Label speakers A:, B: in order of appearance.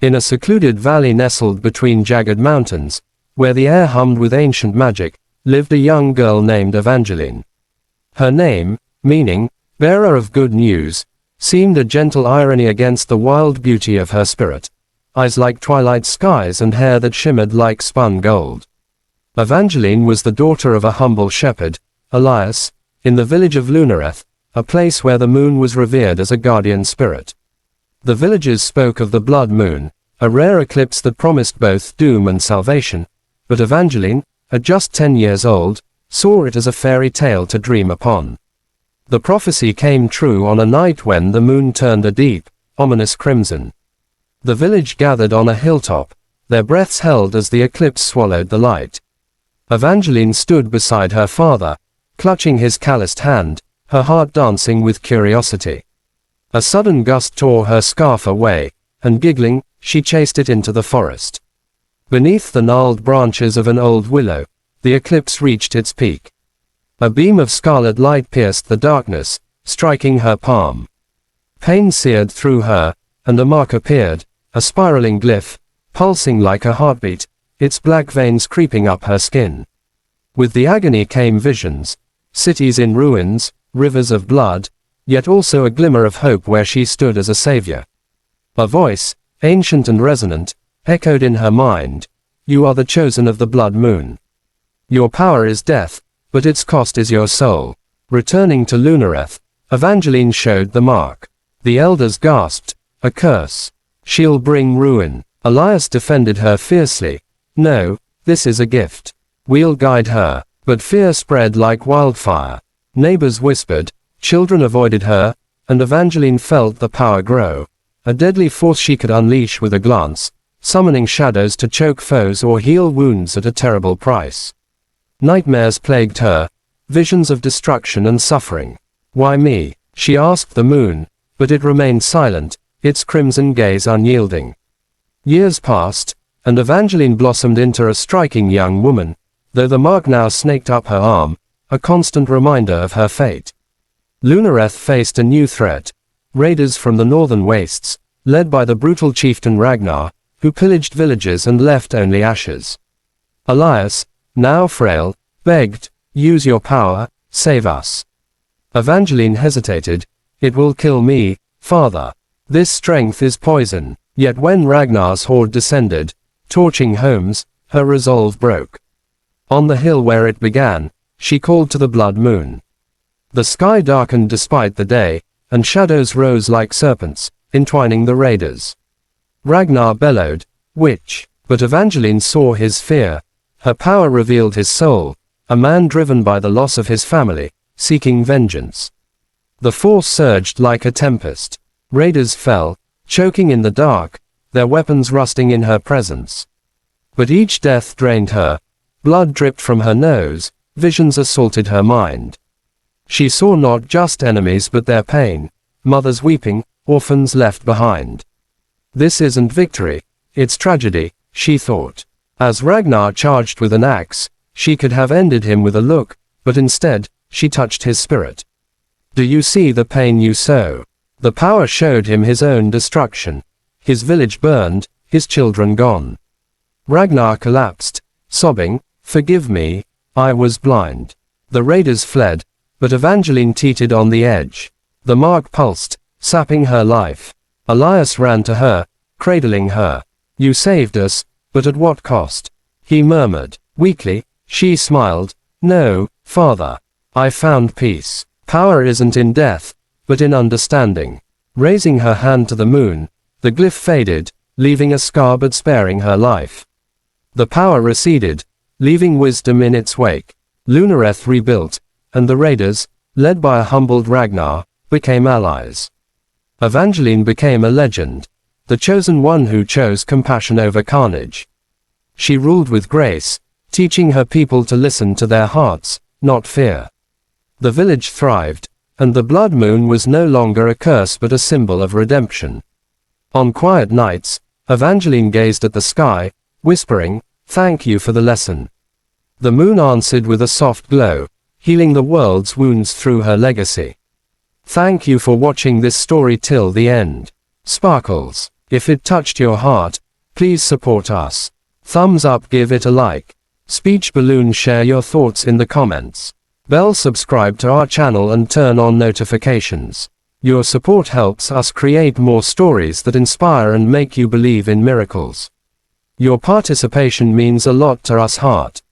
A: In a secluded valley nestled between jagged mountains, where the air hummed with ancient magic, lived a young girl named Evangeline. Her name, meaning, bearer of good news, seemed a gentle irony against the wild beauty of her spirit. Eyes like twilight skies and hair that shimmered like spun gold. Evangeline was the daughter of a humble shepherd, Elias, in the village of Lunar, a place where the moon was revered as a guardian spirit. The villagers spoke of the blood moon, a rare eclipse that promised both doom and salvation, but Evangeline, at just 10 years old, saw it as a fairy tale to dream upon. The prophecy came true on a night when the moon turned a deep, ominous crimson. The village gathered on a hilltop, their breaths held as the eclipse swallowed the light. Evangeline stood beside her father, clutching his calloused hand, her heart dancing with curiosity. A sudden gust tore her scarf away, and giggling, she chased it into the forest. Beneath the gnarled branches of an old willow, the eclipse reached its peak. A beam of scarlet light pierced the darkness, striking her palm. Pain seared through her, and a mark appeared, a spiraling glyph, pulsing like a heartbeat, its black veins creeping up her skin. With the agony came visions, cities in ruins, rivers of blood, yet also a glimmer of hope where she stood as a savior. A voice, ancient and resonant, echoed in her mind, "You are the chosen of the blood moon. Your power is death, but its cost is your soul." Returning to Lunareth, Evangeline showed the mark. The elders gasped, "A curse. She'll bring ruin." Elias defended her fiercely. "No, this is a gift. We'll guide her." But fear spread like wildfire. Neighbors whispered, children avoided her, and Evangeline felt the power grow. A deadly force she could unleash with a glance, summoning shadows to choke foes or heal wounds at a terrible price. Nightmares plagued her, visions of destruction and suffering. "Why me?" she asked the moon, but it remained silent, its crimson gaze unyielding. Years passed, and Evangeline blossomed into a striking young woman, though the mark now snaked up her arm, a constant reminder of her fate. Lunareth faced a new threat: raiders from the northern wastes, led by the brutal chieftain Ragnar, who pillaged villages and left only ashes. Elias, now frail, begged, "Use your power, save us." Evangeline hesitated. "It will kill me, father. This strength is poison." Yet when Ragnar's horde descended, torching homes, her resolve broke. On the hill where it began, she called to the blood moon. The sky darkened despite the day, and shadows rose like serpents, entwining the raiders. Ragnar bellowed, "Witch!" But Evangeline saw his fear. Her power revealed his soul, a man driven by the loss of his family, seeking vengeance. The force surged like a tempest. Raiders fell, choking in the dark, their weapons rusting in her presence. But each death drained her. Blood dripped from her nose, visions assaulted her mind. She saw not just enemies but their pain, mothers weeping, orphans left behind. "This isn't victory, it's tragedy," she thought. As Ragnar charged with an axe, she could have ended him with a look, but instead, she touched his spirit. "Do you see the pain you sow?" The power showed him his own destruction. His village burned, his children gone. Ragnar collapsed, sobbing, "Forgive me, I was blind." The raiders fled, but Evangeline teetered on the edge. The mark pulsed, sapping her life. Elias ran to her, cradling her. "You saved us, but at what cost?" he murmured. Weakly, she smiled. "No, father. I found peace. Power isn't in death, but in understanding." Raising her hand to the moon, the glyph faded, leaving a scar but sparing her life. The power receded, leaving wisdom in its wake. Lunareth rebuilt, and the raiders, led by a humbled Ragnar, became allies. Evangeline became a legend, the chosen one who chose compassion over carnage. She ruled with grace, teaching her people to listen to their hearts, not fear. The village thrived, and the blood moon was no longer a curse but a symbol of redemption. On quiet nights, Evangeline gazed at the sky, whispering, "Thank you for the lesson." The moon answered with a soft glow, healing the world's wounds through her legacy. Thank you for watching this story till the end. Sparkles. If it touched your heart, please support us. Thumbs up, give it a like. Speech balloon, share your thoughts in the comments. Bell, subscribe to our channel and turn on notifications. Your support helps us create more stories that inspire and make you believe in miracles. Your participation means a lot to us. Heart.